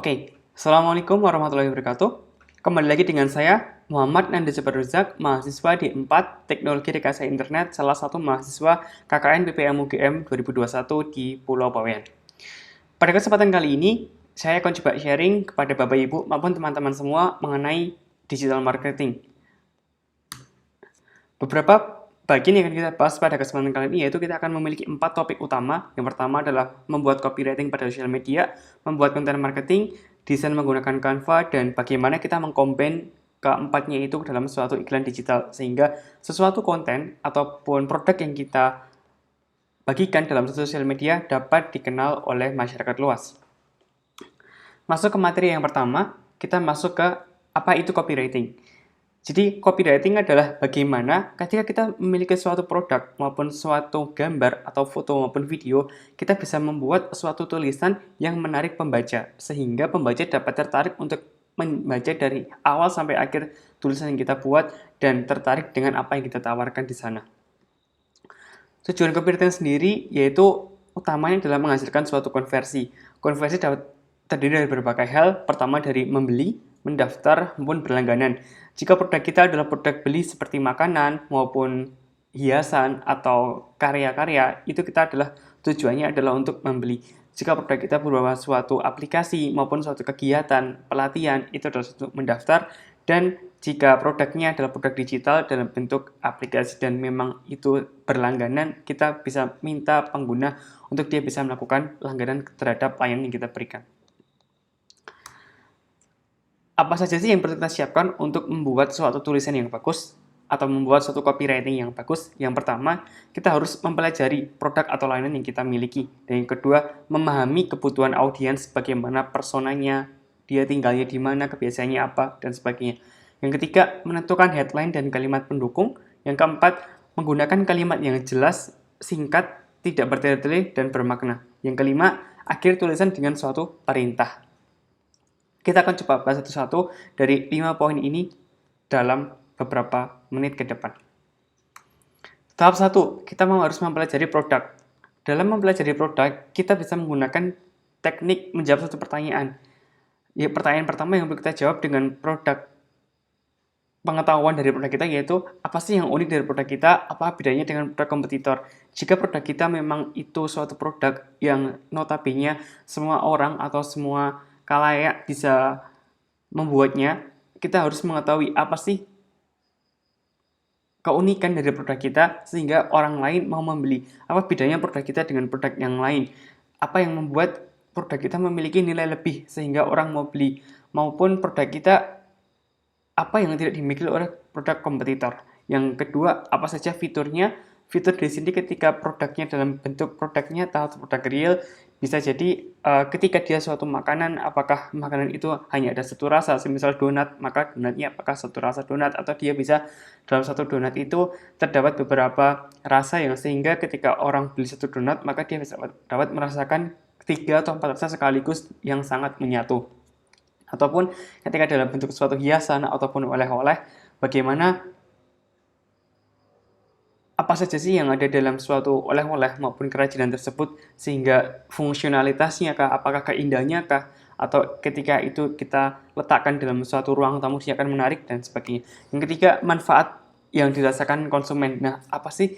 Oke, Assalamualaikum warahmatullahi wabarakatuh. Kembali lagi dengan saya, Muhammad Nanda Jabar Ruzak, mahasiswa di 4 Teknologi Rekayasa Internet, salah satu mahasiswa KKN PPM UGM 2021 di Pulau Bawean. Pada kesempatan kali ini, saya akan coba sharing kepada Bapak Ibu maupun teman-teman semua mengenai digital marketing. Beberapa bagian yang akan kita bahas pada kesempatan kali ini yaitu kita akan memiliki 4 topik utama. Yang pertama adalah membuat copywriting pada sosial media, membuat konten marketing, desain menggunakan Canva, dan bagaimana kita mengcombine keempatnya itu dalam suatu iklan digital sehingga sesuatu konten ataupun produk yang kita bagikan dalam sosial media dapat dikenal oleh masyarakat luas. Masuk ke materi yang pertama, kita masuk ke apa itu copywriting. Jadi copywriting adalah bagaimana ketika kita memiliki suatu produk maupun suatu gambar atau foto maupun video, kita bisa membuat suatu tulisan yang menarik pembaca sehingga pembaca dapat tertarik untuk membaca dari awal sampai akhir tulisan yang kita buat dan tertarik dengan apa yang kita tawarkan di sana. Tujuan copywriting sendiri yaitu utamanya adalah menghasilkan suatu konversi. Konversi dapat terdiri dari berbagai hal. Pertama dari membeli, mendaftar, maupun berlangganan. Jika produk kita adalah produk beli seperti makanan maupun hiasan atau karya-karya, itu kita adalah tujuannya adalah untuk membeli. Jika produk kita berupa suatu aplikasi maupun suatu kegiatan, pelatihan, itu adalah untuk mendaftar. Dan jika produknya adalah produk digital dalam bentuk aplikasi dan memang itu berlangganan, kita bisa minta pengguna untuk dia bisa melakukan langganan terhadap layanan yang kita berikan. Apa saja sih yang perlu kita siapkan untuk membuat suatu tulisan yang bagus atau membuat suatu copywriting yang bagus? Yang pertama, kita harus mempelajari produk atau layanan yang kita miliki. Dan yang kedua, memahami kebutuhan audiens, bagaimana personanya, dia tinggalnya di mana, kebiasaannya apa, dan sebagainya. Yang ketiga, menentukan headline dan kalimat pendukung. Yang keempat, menggunakan kalimat yang jelas, singkat, tidak bertele-tele, dan bermakna. Yang kelima, akhir tulisan dengan suatu perintah. Kita akan coba bahas satu-satu dari 5 poin ini dalam beberapa menit ke depan. Tahap 1, kita harus mempelajari produk. Dalam mempelajari produk, kita bisa menggunakan teknik menjawab satu pertanyaan. Ya, pertanyaan pertama yang perlu kita jawab dengan produk. Pengetahuan dari produk kita yaitu apa sih yang unik dari produk kita, apa bedanya dengan produk kompetitor. Jika produk kita memang itu suatu produk yang notabene semua orang atau semua khalayak bisa membuatnya, kita harus mengetahui apa sih keunikan dari produk kita sehingga orang lain mau membeli. Apa bedanya produk kita dengan produk yang lain? Apa yang membuat produk kita memiliki nilai lebih sehingga orang mau beli? Maupun produk kita apa yang tidak dimiliki oleh produk kompetitor. Yang kedua, apa saja fiturnya? Fitur di sini ketika produknya dalam bentuk produk nyata atau produk real, bisa jadi ketika dia suatu makanan, apakah makanan itu hanya ada satu rasa, semisal donat, maka donatnya apakah satu rasa donat, atau dia bisa dalam satu donat itu terdapat beberapa rasa yang sehingga ketika orang beli satu donat, maka dia bisa dapat merasakan 3 atau 4 rasa sekaligus yang sangat menyatu. Ataupun ketika dalam bentuk suatu hiasan ataupun oleh-oleh, bagaimana apa saja sih yang ada dalam suatu oleh-oleh maupun kerajinan tersebut sehingga fungsionalitasnya kah, apakah keindahannya kah, atau ketika itu kita letakkan dalam suatu ruang tamu dia akan menarik dan sebagainya. Yang ketiga, manfaat yang dirasakan konsumen. Nah, apa sih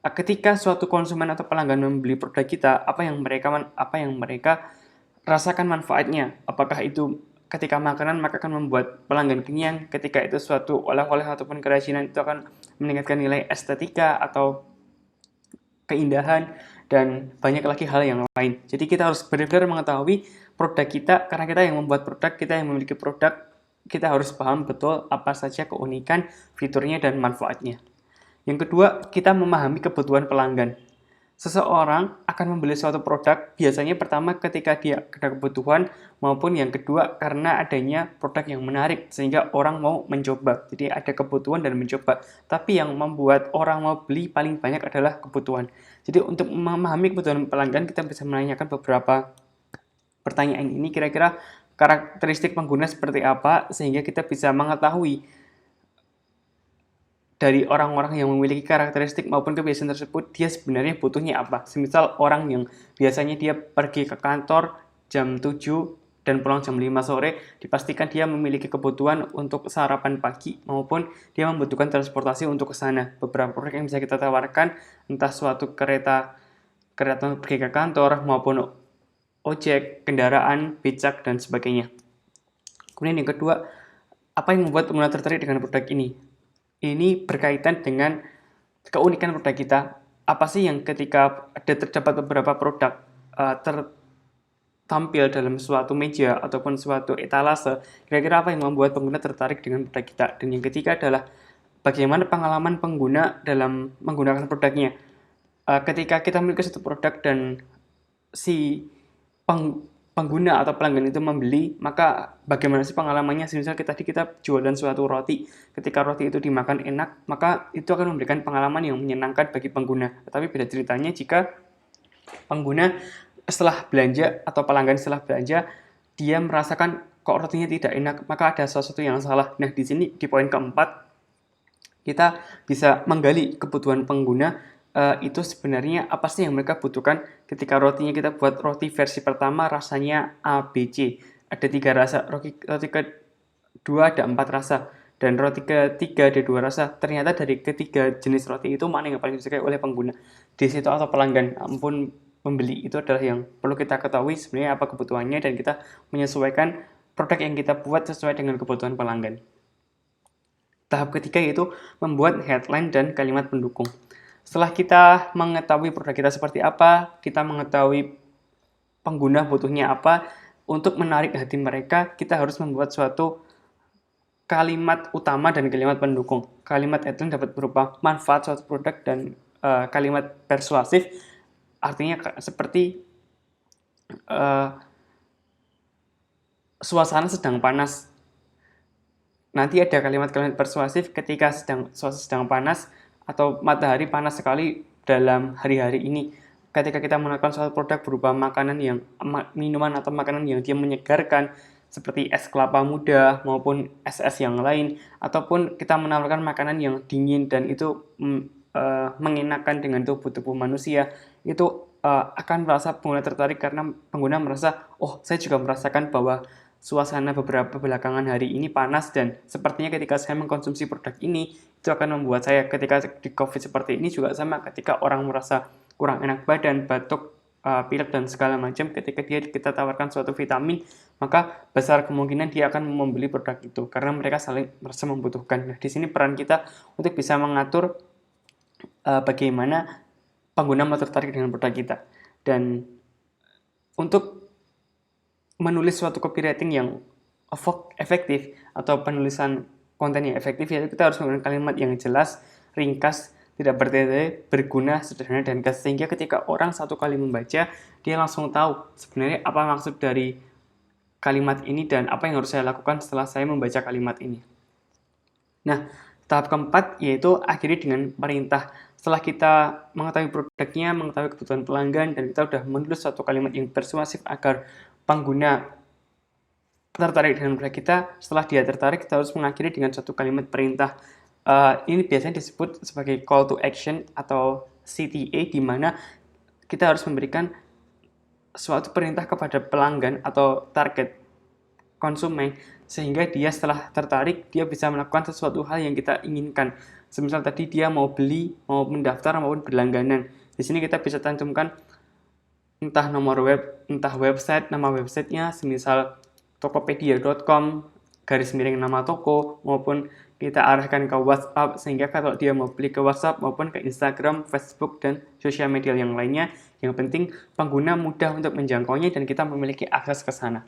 ketika suatu konsumen atau pelanggan membeli produk kita, apa yang mereka rasakan manfaatnya? Apakah itu ketika makanan maka akan membuat pelanggan kenyang, ketika itu suatu oleh-oleh ataupun kerajinan itu akan meningkatkan nilai estetika atau keindahan dan banyak lagi hal yang lain. Jadi kita harus benar-benar mengetahui produk kita karena kita yang membuat produk, kita yang memiliki produk, kita harus paham betul apa saja keunikan, fiturnya dan manfaatnya. Yang kedua, kita memahami kebutuhan pelanggan. Seseorang akan membeli suatu produk biasanya pertama ketika dia ada kebutuhan maupun yang kedua karena adanya produk yang menarik sehingga orang mau mencoba. Jadi ada kebutuhan dan mencoba. Tapi yang membuat orang mau beli paling banyak adalah kebutuhan. Jadi untuk memahami kebutuhan pelanggan kita bisa menanyakan beberapa pertanyaan ini kira-kira karakteristik pengguna seperti apa sehingga kita bisa mengetahui dari orang-orang yang memiliki karakteristik maupun kebiasaan tersebut, dia sebenarnya butuhnya apa. Semisal orang yang biasanya dia pergi ke kantor jam 7 dan pulang jam 5 sore, dipastikan dia memiliki kebutuhan untuk sarapan pagi maupun dia membutuhkan transportasi untuk ke sana. Beberapa produk yang bisa kita tawarkan, entah suatu kereta untuk pergi ke kantor maupun ojek, kendaraan, becak, dan sebagainya. Kemudian yang kedua, apa yang membuat pengguna tertarik dengan produk ini? Ini berkaitan dengan keunikan produk kita. Apa sih yang ketika terdapat beberapa produk tampil dalam suatu meja ataupun suatu etalase, kira-kira apa yang membuat pengguna tertarik dengan produk kita? Dan yang ketiga adalah bagaimana pengalaman pengguna dalam menggunakan produknya. Ketika kita memiliki satu produk dan si pengguna atau pelanggan itu membeli, maka bagaimana sih pengalamannya? Misal kita jualan suatu roti, ketika roti itu dimakan enak, maka itu akan memberikan pengalaman yang menyenangkan bagi pengguna. Tetapi beda ceritanya jika pengguna setelah belanja atau pelanggan setelah belanja, dia merasakan kok rotinya tidak enak, maka ada sesuatu yang salah. Nah, di sini di poin keempat, kita bisa menggali kebutuhan pengguna. Itu sebenarnya apa sih yang mereka butuhkan ketika rotinya kita buat roti versi pertama rasanya A, B, C. Ada 3 rasa, roti kedua ada 4 rasa, dan roti ketiga ada 2 rasa. Ternyata dari ketiga jenis roti itu mana yang paling disukai oleh pengguna di situ atau pelanggan, ampun pembeli, itu adalah yang perlu kita ketahui sebenarnya apa kebutuhannya, dan kita menyesuaikan produk yang kita buat sesuai dengan kebutuhan pelanggan. Tahap ketiga yaitu membuat headline dan kalimat pendukung. Setelah kita mengetahui produk kita seperti apa, kita mengetahui pengguna butuhnya apa, untuk menarik hati mereka, kita harus membuat suatu kalimat utama dan kalimat pendukung. Kalimat headline dapat berupa manfaat suatu produk, dan kalimat persuasif artinya seperti suasana sedang panas. Nanti ada kalimat-kalimat persuasif ketika suasana sedang panas atau matahari panas sekali dalam hari-hari ini. Ketika kita menggunakan suatu produk berupa minuman atau makanan yang dia menyegarkan, seperti es kelapa muda maupun es-es yang lain, ataupun kita menawarkan makanan yang dingin dan itu mengenakan dengan tubuh manusia, itu akan merasa pengguna tertarik karena pengguna merasa, oh saya juga merasakan bahwa suasana beberapa belakangan hari ini panas, dan sepertinya ketika saya mengkonsumsi produk ini, itu akan membuat saya ketika di COVID seperti ini juga sama, ketika orang merasa kurang enak badan, batuk, pilek, dan segala macam, ketika kita tawarkan suatu vitamin, maka besar kemungkinan dia akan membeli produk itu, karena mereka saling merasa membutuhkan. Nah, di sini peran kita untuk bisa mengatur bagaimana pengguna mau tertarik dengan produk kita. Dan untuk menulis suatu copywriting yang efektif atau penulisan konten yang efektif, yaitu kita harus menggunakan kalimat yang jelas, ringkas, tidak bertele-tele, berguna, sederhana, dan gas, sehingga ketika orang satu kali membaca, dia langsung tahu sebenarnya apa maksud dari kalimat ini dan apa yang harus saya lakukan setelah saya membaca kalimat ini. Nah, tahap keempat yaitu akhiri dengan perintah. Setelah kita mengetahui produknya, mengetahui kebutuhan pelanggan, dan kita sudah menulis suatu kalimat yang persuasif agar pengguna tertarik dengan produk kita, setelah dia tertarik, kita harus mengakhiri dengan suatu kalimat perintah. Ini biasanya disebut sebagai call to action atau CTA, di mana kita harus memberikan suatu perintah kepada pelanggan atau target konsumen, sehingga dia setelah tertarik, dia bisa melakukan sesuatu hal yang kita inginkan. Semisal tadi dia mau beli, mau mendaftar, maupun berlangganan. Di sini kita bisa cantumkan entah nomor web, entah website, nama websitenya, semisal tokopedia.com, _nama toko, maupun kita arahkan ke WhatsApp, sehingga kalau dia mau beli ke WhatsApp maupun ke Instagram, Facebook, dan sosial media yang lainnya, yang penting pengguna mudah untuk menjangkaunya dan kita memiliki akses ke sana.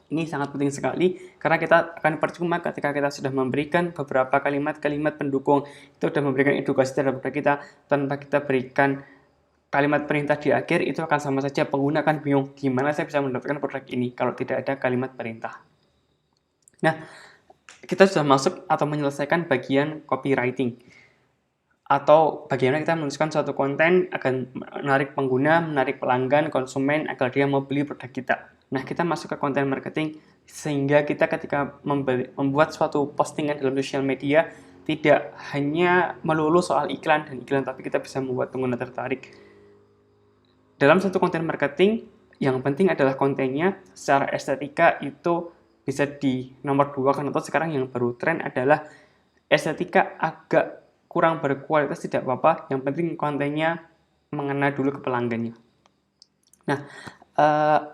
Ini sangat penting sekali, karena kita akan percuma ketika kita sudah memberikan beberapa kalimat-kalimat pendukung, itu sudah memberikan edukasi terhadap kita, tanpa kita berikan kalimat perintah di akhir, itu akan sama saja pengguna akan bingung, gimana saya bisa mendapatkan produk ini kalau tidak ada kalimat perintah. Nah, kita sudah masuk atau menyelesaikan bagian copywriting, atau bagaimana kita menuliskan suatu konten akan menarik pengguna, menarik pelanggan, konsumen, agar dia mau beli produk kita. Nah, kita masuk ke konten marketing, sehingga kita ketika membuat suatu postingan dalam sosial media, tidak hanya melulu soal iklan, tapi kita bisa membuat pengguna tertarik. Dalam satu konten marketing, yang penting adalah kontennya secara estetika itu bisa di nomor 2 kan, atau sekarang yang baru tren adalah estetika agak kurang berkualitas tidak apa-apa, yang penting kontennya mengena dulu ke pelanggannya. Nah,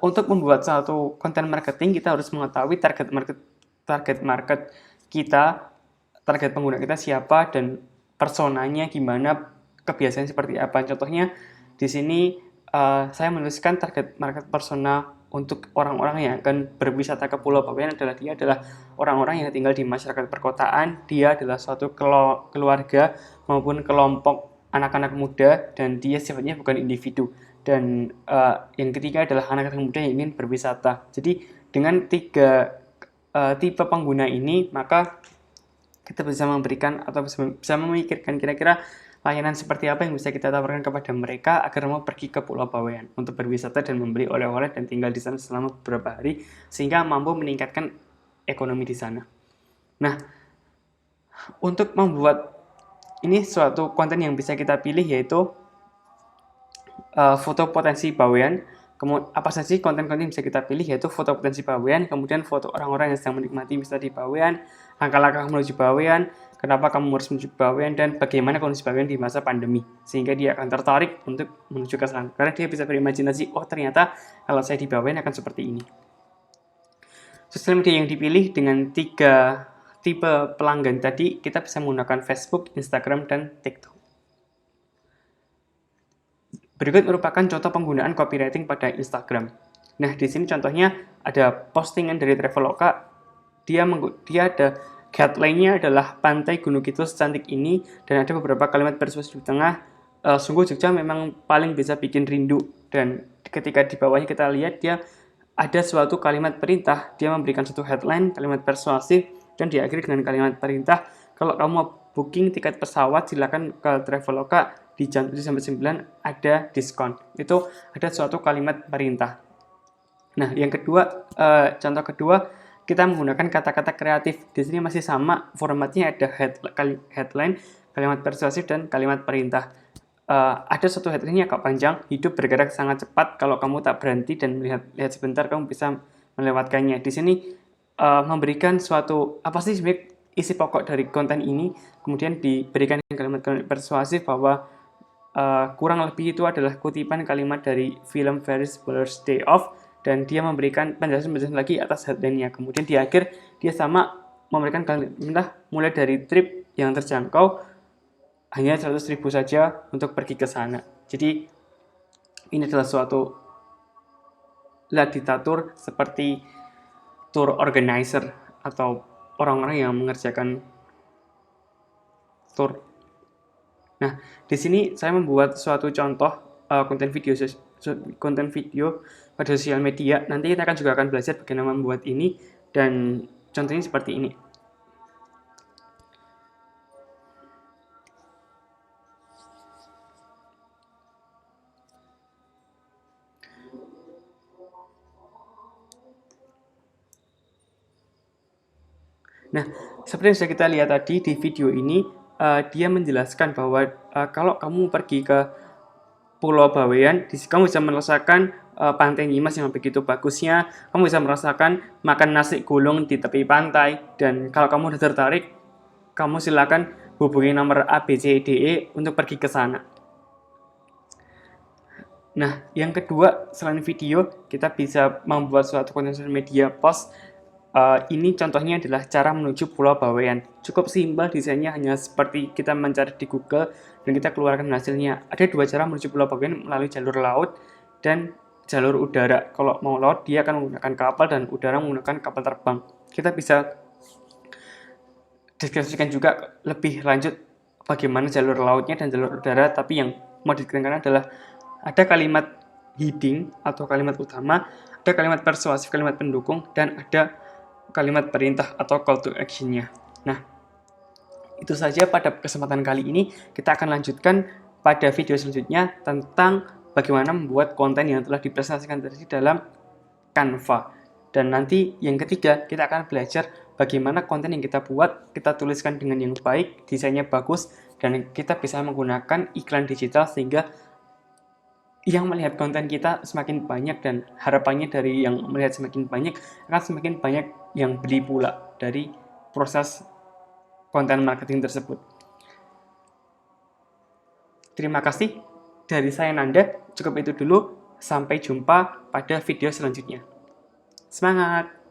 untuk membuat satu konten marketing kita harus mengetahui target market kita, target pengguna kita siapa dan personanya gimana, kebiasaan seperti apa. Contohnya di sini saya menuliskan target market persona untuk orang-orang yang akan berwisata ke Pulau Bawean adalah dia adalah orang-orang yang tinggal di masyarakat perkotaan, dia adalah suatu keluarga maupun kelompok anak-anak muda dan dia sifatnya bukan individu. Dan yang ketiga adalah anak-anak muda yang ingin berwisata. Jadi dengan 3 tipe pengguna ini maka kita bisa memberikan atau bisa memikirkan kira-kira layanan seperti apa yang bisa kita tawarkan kepada mereka agar mau pergi ke Pulau Bawean untuk berwisata dan membeli oleh-oleh dan tinggal di sana selama beberapa hari sehingga mampu meningkatkan ekonomi di sana. Nah, untuk membuat ini suatu konten yang bisa kita pilih yaitu foto potensi Bawean. Kemudian apa saja konten-konten yang bisa kita pilih yaitu foto potensi Bawean, kemudian foto orang-orang yang sedang menikmati wisata di Bawean, langkah-langkah menuju Bawean, kenapa kamu harus menuju Bawean, dan bagaimana kondisi Bawean di masa pandemi. Sehingga dia akan tertarik untuk menuju ke sana. Karena dia bisa berimajinasi, oh ternyata kalau saya di Bawean akan seperti ini. Sosial media yang dipilih dengan 3 tipe pelanggan tadi, kita bisa menggunakan Facebook, Instagram, dan TikTok. Berikut merupakan contoh penggunaan copywriting pada Instagram. Nah, di sini contohnya ada postingan dari Traveloka. Dia ada headline-nya adalah Pantai Gunung Kidul secantik ini dan ada beberapa kalimat persuasif di tengah. Sungguh Jogja memang paling bisa bikin rindu. Dan ketika di bawahnya kita lihat dia ada suatu kalimat perintah. Dia memberikan satu headline, kalimat persuasif, dan diakhiri dengan kalimat perintah. Kalau kamu mau booking tiket pesawat, silakan ke Traveloka. Di jam 7-9 ada diskon. Itu ada suatu kalimat perintah. Nah, yang kedua, contoh kedua, kita menggunakan kata-kata kreatif. Di sini masih sama, formatnya ada headline, kalimat persuasif, dan kalimat perintah. Ada suatu headline yang agak panjang, hidup bergerak sangat cepat, kalau kamu tak berhenti dan lihat sebentar, kamu bisa melewatkannya. Di sini memberikan suatu, apa sih sebenarnya isi pokok dari konten ini, kemudian diberikan kalimat-kalimat persuasif bahwa kurang lebih itu adalah kutipan kalimat dari film Ferris Bueller's Day Off dan dia memberikan penjelasan lagi atas headline-nya. Kemudian di akhir dia sama memberikan kalimat mulai dari trip yang terjangkau hanya 100.000 saja untuk pergi ke sana. Jadi ini adalah suatu literatur seperti tour organizer atau orang-orang yang mengerjakan tour. Nah, di sini saya membuat suatu contoh konten video pada sosial media. Nanti kita juga akan belajar bagaimana membuat ini dan contohnya seperti ini. Nah, seperti yang sudah kita lihat tadi di video ini, dia menjelaskan bahwa kalau kamu pergi ke Pulau Bawean, kamu bisa merasakan pantai Nyimas yang begitu bagusnya, kamu bisa merasakan makan nasi gulung di tepi pantai, dan kalau kamu sudah tertarik, kamu silakan hubungi nomor ABCDE untuk pergi ke sana. Nah, yang kedua, selain video, kita bisa membuat suatu konten sosial media post. Ini contohnya adalah cara menuju Pulau Bawean. Cukup simpel, desainnya hanya seperti kita mencari di Google dan kita keluarkan hasilnya. Ada 2 cara menuju Pulau Bawean melalui jalur laut dan jalur udara. Kalau mau laut, dia akan menggunakan kapal dan udara menggunakan kapal terbang. Kita bisa diskusikan juga lebih lanjut bagaimana jalur lautnya dan jalur udara, tapi yang mau ditekankan adalah ada kalimat heading atau kalimat utama, ada kalimat persuasif, kalimat pendukung, dan ada kalimat perintah atau call to action-nya. Nah, itu saja pada kesempatan kali ini. Kita akan lanjutkan pada video selanjutnya tentang bagaimana membuat konten yang telah dipresentasikan tadi dalam Canva. Dan nanti yang ketiga, kita akan belajar bagaimana konten yang kita buat, kita tuliskan dengan yang baik, desainnya bagus, dan kita bisa menggunakan iklan digital sehingga yang melihat konten kita semakin banyak, dan harapannya dari yang melihat semakin banyak akan semakin banyak yang beli pula dari proses konten marketing tersebut. Terima kasih dari saya Nanda, cukup itu dulu, sampai jumpa pada video selanjutnya. Semangat!